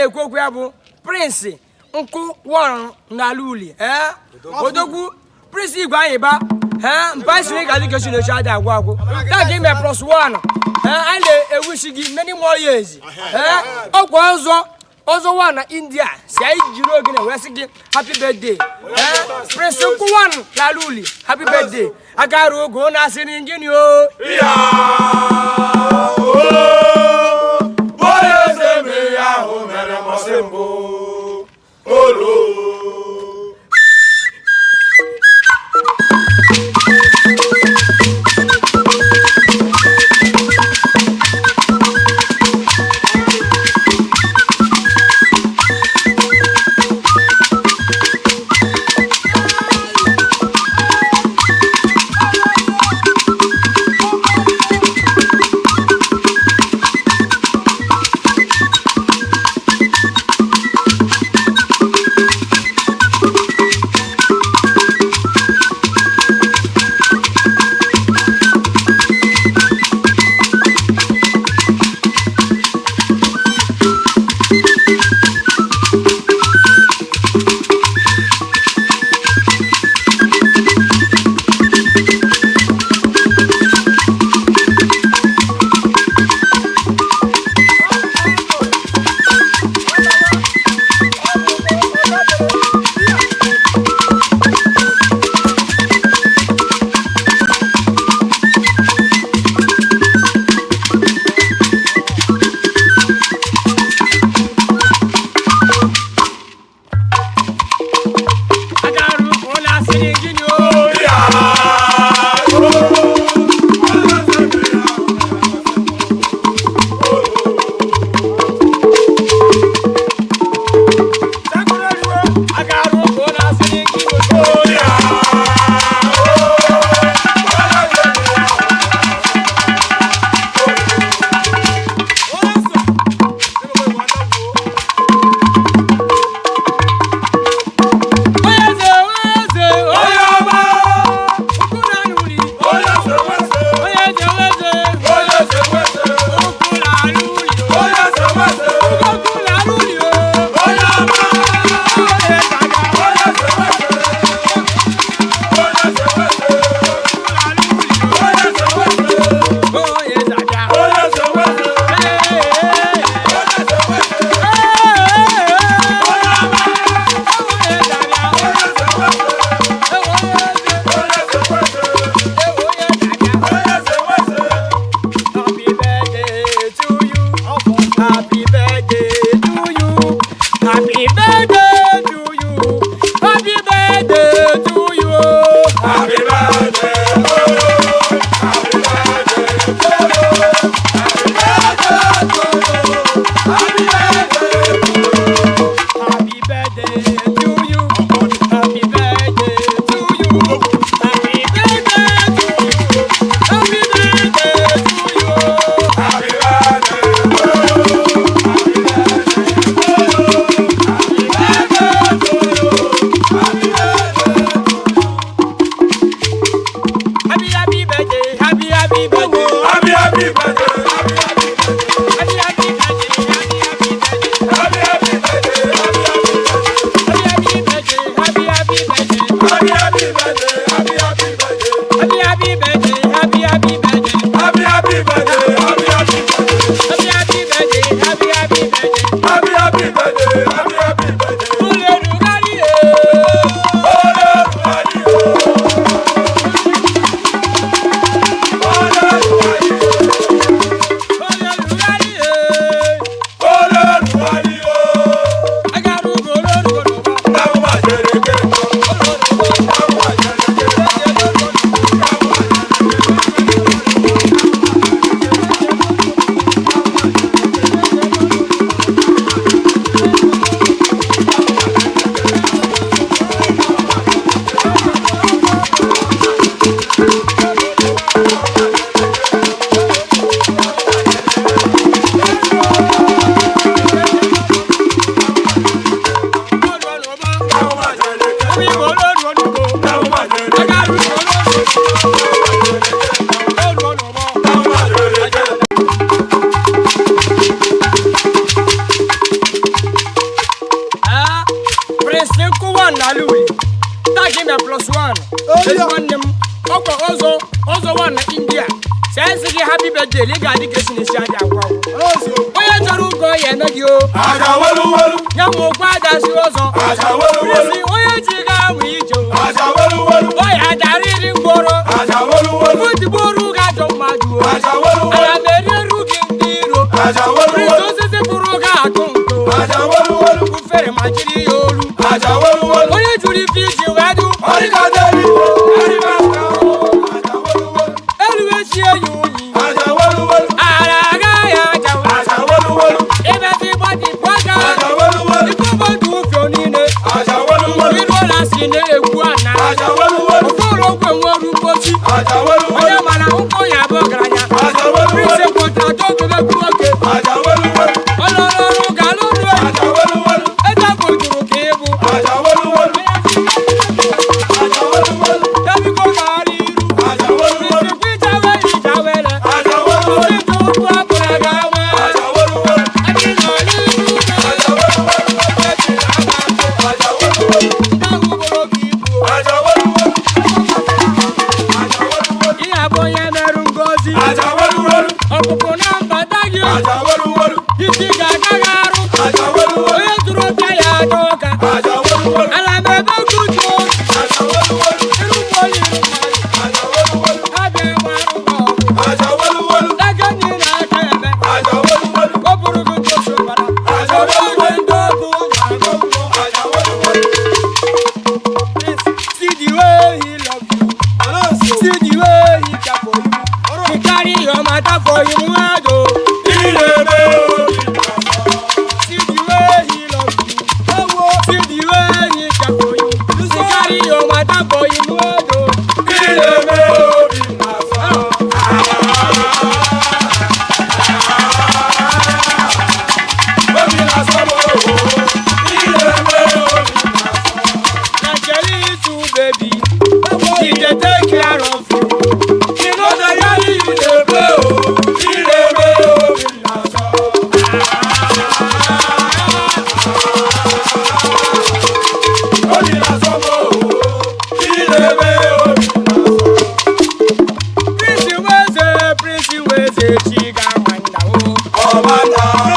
na-ekwu ya bụ Prince Nkụ Warren Naluli odogwu Prince Igwe anyị ba mpa siri ga dịka Chineke adị agwụ that give me +1 anyị na-ewish gị many more years ọkwa ọzọ wa na India si anyị jiri oge na wee sị gị happy birthday Prince Nkụ Warren Naluli happy birthday agara ogo na asịrị ngịnị o one. This one them. Okay, also one India. Sense the happy birthday. Liga education is shadi agwa. Oya jaru go ye na yo. Aja walu. Nyamu kwa da si ozo. Aja walu. Oya jiga wi jo. Aja walu. Oya dari ngoro. Aja walu. Futi boru ga jo maju. Aja walu. Ala mere rugi ndiro. Aja walu. So se buru ga tonto. Aja walu. Ku fere majiri yoru. Aja walu. Oya juri fiji wadu. Ori ga dari. Ori ba ka. Aja walu. Elwe shi yuni. Aja walu. Ala ga ya ja. Aja walu. Ebe ti body kwaga. Aja walu. Ipo bodu fionine. Aja walu. Iro la sine eku ana. Aja walu. Oforo gwe woru pochi. Aja walu. Oya mala unko ya bo granya. Aja walu. Prince konta to to be kuoke. Aja walu. Oloro galuru. Aja walu. Eta boduru kebu. Aja walu. Aja walu. Dabi ko gariru. Aja walu. Kwita we ijawele. Aja walu. Kwita kwa kuragawa. Aja walu. Ani no liru. Aja walu. Aja walu. Dabu borogibu. Aja walu. Aja walu. Iya boye merungozi. Aja walu. Okupo namba dagi. Aja walu. Iti gagaru. Aja walu. Oye duro kaya doka. Aja walu. Ala bebe kujo. Aja walu. Iru boli rumari. Aja walu. Abe warugo. Aja walu. Dagani na kebe. Aja walu. Kopuru kujo shobara. Aja walu. Ndogu. Aja walu. See the way he love you. See the way he care for you. He carry your matter for him. See the way he love you. See the way he care for you. He carry your matter for him. Naturally, too, baby. He dey take care of you. He know the way you dey play. Prince Weze, chiga manda o.